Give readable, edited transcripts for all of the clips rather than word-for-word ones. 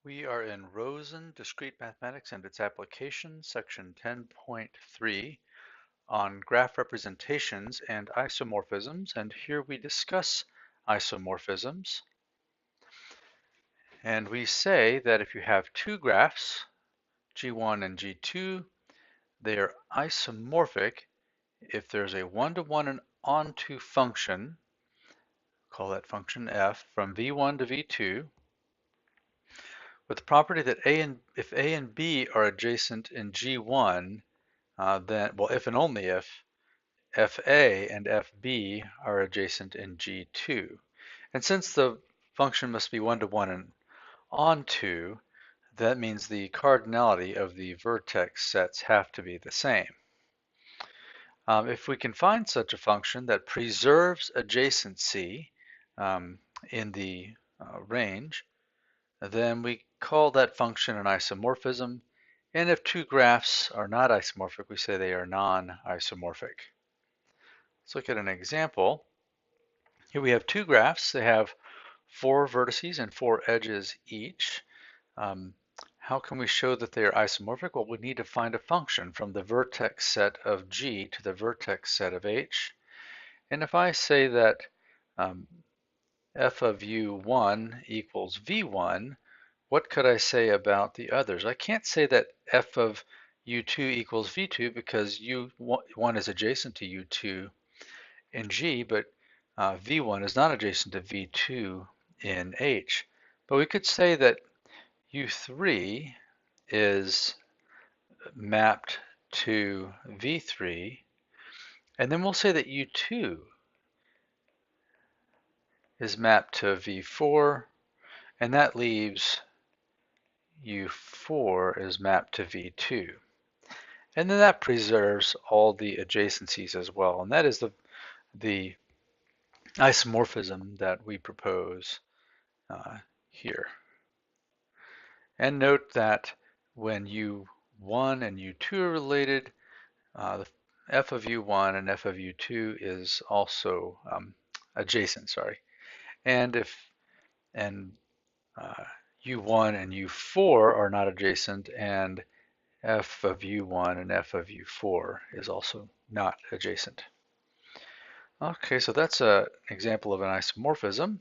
We are in Rosen, Discrete Mathematics and its Applications, section 10.3 on graph representations and isomorphisms, and here we discuss isomorphisms. And we say that if you have two graphs, G1 and G2, they are isomorphic if there's a one-to-one and onto function, call that function f, from V1 to V2, with the property that if A and B are adjacent in G1, then, well, if and only if FA and FB are adjacent in G2. And since the function must be one-to-one and onto, that means the cardinality of the vertex sets have to be the same. If we can find such a function that preserves adjacency in the range, then we call that function an isomorphism. And if two graphs are not isomorphic, we say they are non-isomorphic. Let's look at an example. Here we have two graphs. They have 4 vertices and 4 edges each. How can we show that they are isomorphic? Well, we need to find a function from the vertex set of G to the vertex set of H. And if I say that f of u1 equals v1, what could I say about the others? I can't say that f of u2 equals v2 because u1 is adjacent to u2 in G, but v1 is not adjacent to v2 in H. But we could say that u3 is mapped to v3, and then we'll say that u2 is mapped to v4, and that leaves u4 is mapped to v2. And then that preserves all the adjacencies as well, and that is the isomorphism that we propose here. And note that when u1 and u2 are related, the f of u1 and f of u2 is also adjacent, and if u1 and u4 are not adjacent, and f of u1 and f of u4 is also not adjacent. Okay, so that's an example of an isomorphism.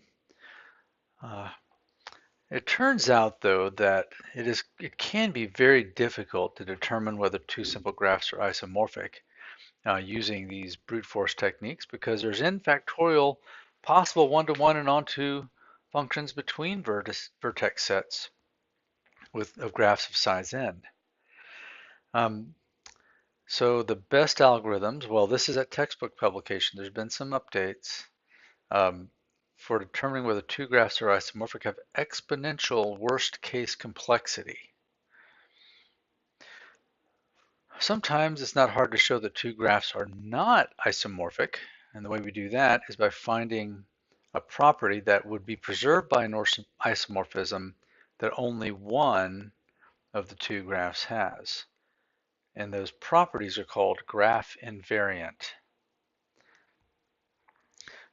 It turns out, though, that it can be very difficult to determine whether two simple graphs are isomorphic using these brute force techniques, because there's n factorial possible one-to-one and onto functions between vertex sets of graphs of size n. So the best algorithms, well, this is a textbook publication. There's been some updates for determining whether two graphs are isomorphic, have exponential worst case complexity. Sometimes it's not hard to show that two graphs are not isomorphic, and the way we do that is by finding a property that would be preserved by an isomorphism that only one of the two graphs has. And those properties are called graph invariant.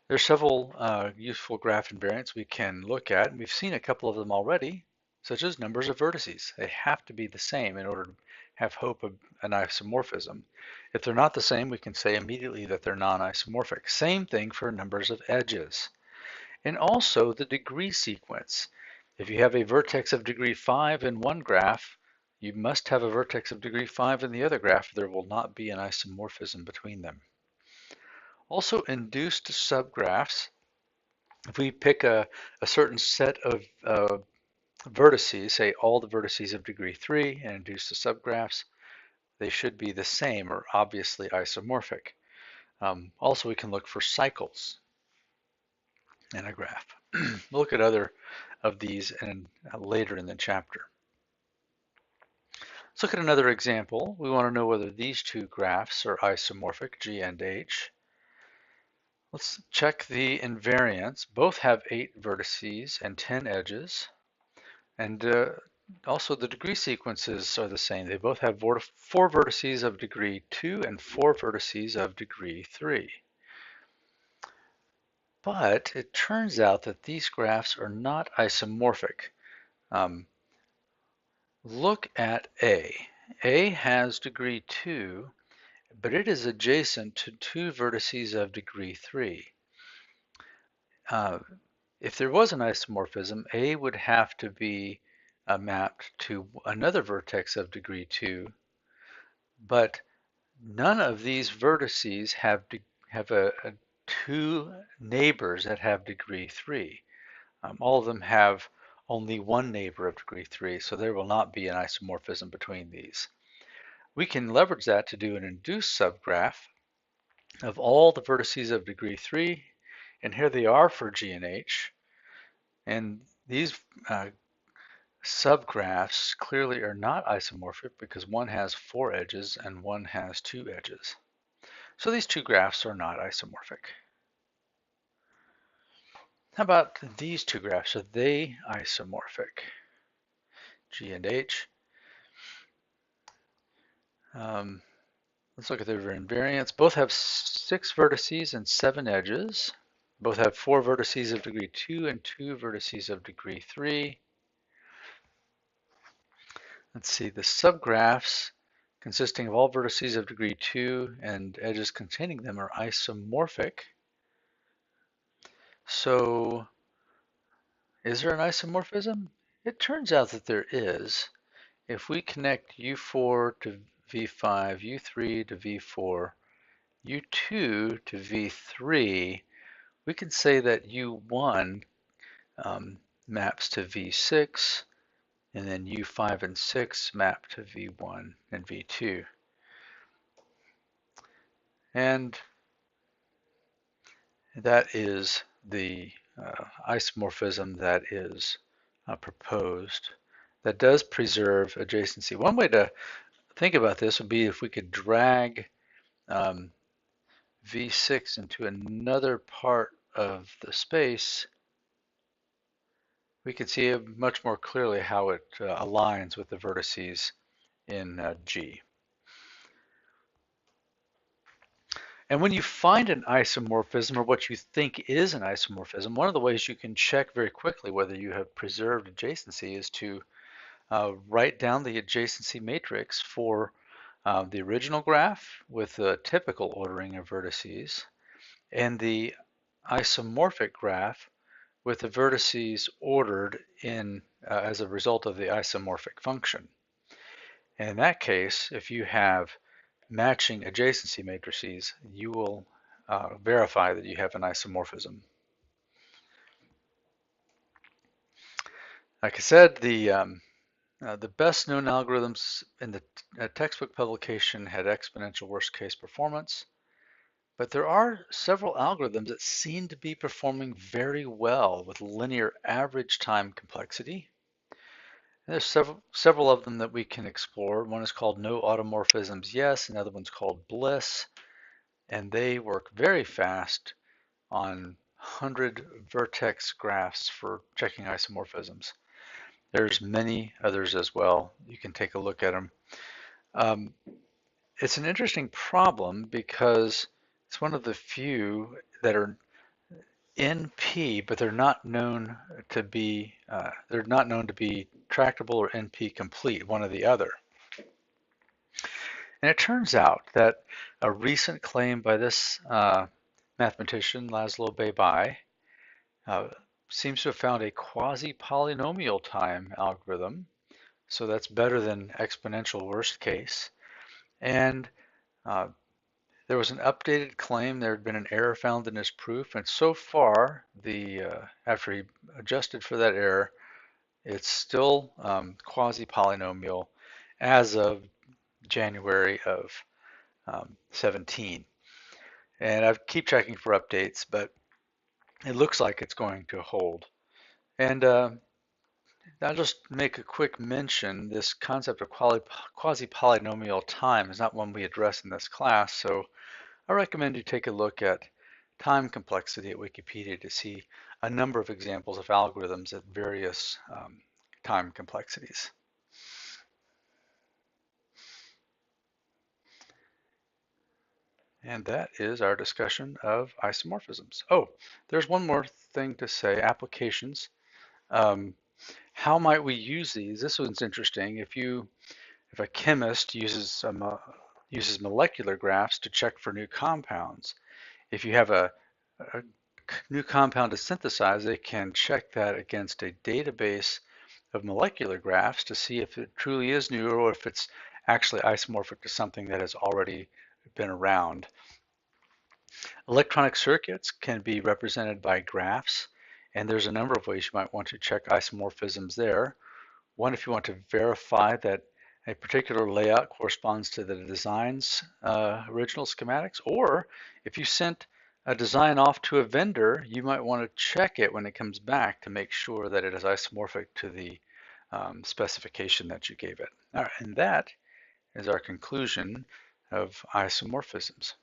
There are several useful graph invariants we can look at, and we've seen a couple of them already, such as numbers of vertices. They have to be the same in order to have hope of an isomorphism. If they're not the same, we can say immediately that they're non-isomorphic. Same thing for numbers of edges. And also the degree sequence. If you have a vertex of degree 5 in one graph, you must have a vertex of degree 5 in the other graph. There will not be an isomorphism between them. Also, induced subgraphs. If we pick a certain set of vertices, say all the vertices of degree 3, and induce the subgraphs, they should be the same or obviously isomorphic. Also, we can look for cycles in a graph. We'll look at other of these later in the chapter. Let's look at another example. We want to know whether these two graphs are isomorphic, G and H. Let's check the invariants. Both have 8 vertices and 10 edges. And also the degree sequences are the same. They both have 4 vertices of degree 2 and 4 vertices of degree 3. But it turns out that these graphs are not isomorphic. Look at A. A has degree 2, but it is adjacent to two vertices of degree 3. Uh, if there was an isomorphism, A would have to be mapped to another vertex of degree 2, but none of these vertices have two neighbors that have degree 3. All of them have only one neighbor of degree 3, so there will not be an isomorphism between these. We can leverage that to do an induced subgraph of all the vertices of degree 3, and here they are for G and H. And these subgraphs clearly are not isomorphic because one has 4 edges and one has 2 edges. So these two graphs are not isomorphic. How about these two graphs? Are they isomorphic? G and H. Let's look at their invariants. Both have 6 vertices and 7 edges. Both have 4 vertices of degree 2 and 2 vertices of degree 3. Let's see, the subgraphs consisting of all vertices of degree 2 and edges containing them are isomorphic. So is there an isomorphism? It turns out that there is. If we connect U4 to V5, U3 to V4, U2 to V3, we can say that U1 maps to V6, and then U5 and 6 map to V1 and V2. And that is the isomorphism that is proposed that does preserve adjacency. One way to think about this would be if we could drag V6 into another part of the space, we can see much more clearly how it aligns with the vertices in G. And when you find an isomorphism, or what you think is an isomorphism, one of the ways you can check very quickly whether you have preserved adjacency is to write down the adjacency matrix for the original graph with the typical ordering of vertices, and the isomorphic graph with the vertices ordered in as a result of the isomorphic function. And in that case, if you have matching adjacency matrices, you will verify that you have an isomorphism. Like I said, the best known algorithms in the textbook publication had exponential worst case performance, but there are several algorithms that seem to be performing very well with linear average time complexity. And there's several of them that we can explore. One is called no automorphisms yes, another one's called Bliss, and they work very fast on 100 vertex graphs for checking isomorphisms. There's many others as well. You can take a look at them. It's an interesting problem because it's one of the few that are NP, but they're not known to be tractable or NP complete, one or the other. And it turns out that a recent claim by this mathematician, Laszlo Bay, seems to have found a quasi-polynomial time algorithm. So that's better than exponential worst case. And there was an updated claim. There had been an error found in his proof. And so far, after he adjusted for that error, it's still quasi-polynomial as of January of 17. And I keep checking for updates, but it looks like it's going to hold. And I'll just make a quick mention. This concept of quasi-polynomial time is not one we address in this class, so I recommend you take a look at time complexity at Wikipedia to see a number of examples of algorithms at various time complexities. And that is our discussion of isomorphisms. Oh, there's one more thing to say, applications. How might we use these? This one's interesting. If a chemist uses molecular graphs to check for new compounds, if you have a new compound to synthesize, they can check that against a database of molecular graphs to see if it truly is new or if it's actually isomorphic to something that has already been around. Electronic circuits can be represented by graphs, and there's a number of ways you might want to check isomorphisms there. One, if you want to verify that a particular layout corresponds to the design's original schematics, or if you sent a design off to a vendor, you might want to check it when it comes back to make sure that it is isomorphic to the specification that you gave it. All right, and that is our conclusion of isomorphisms.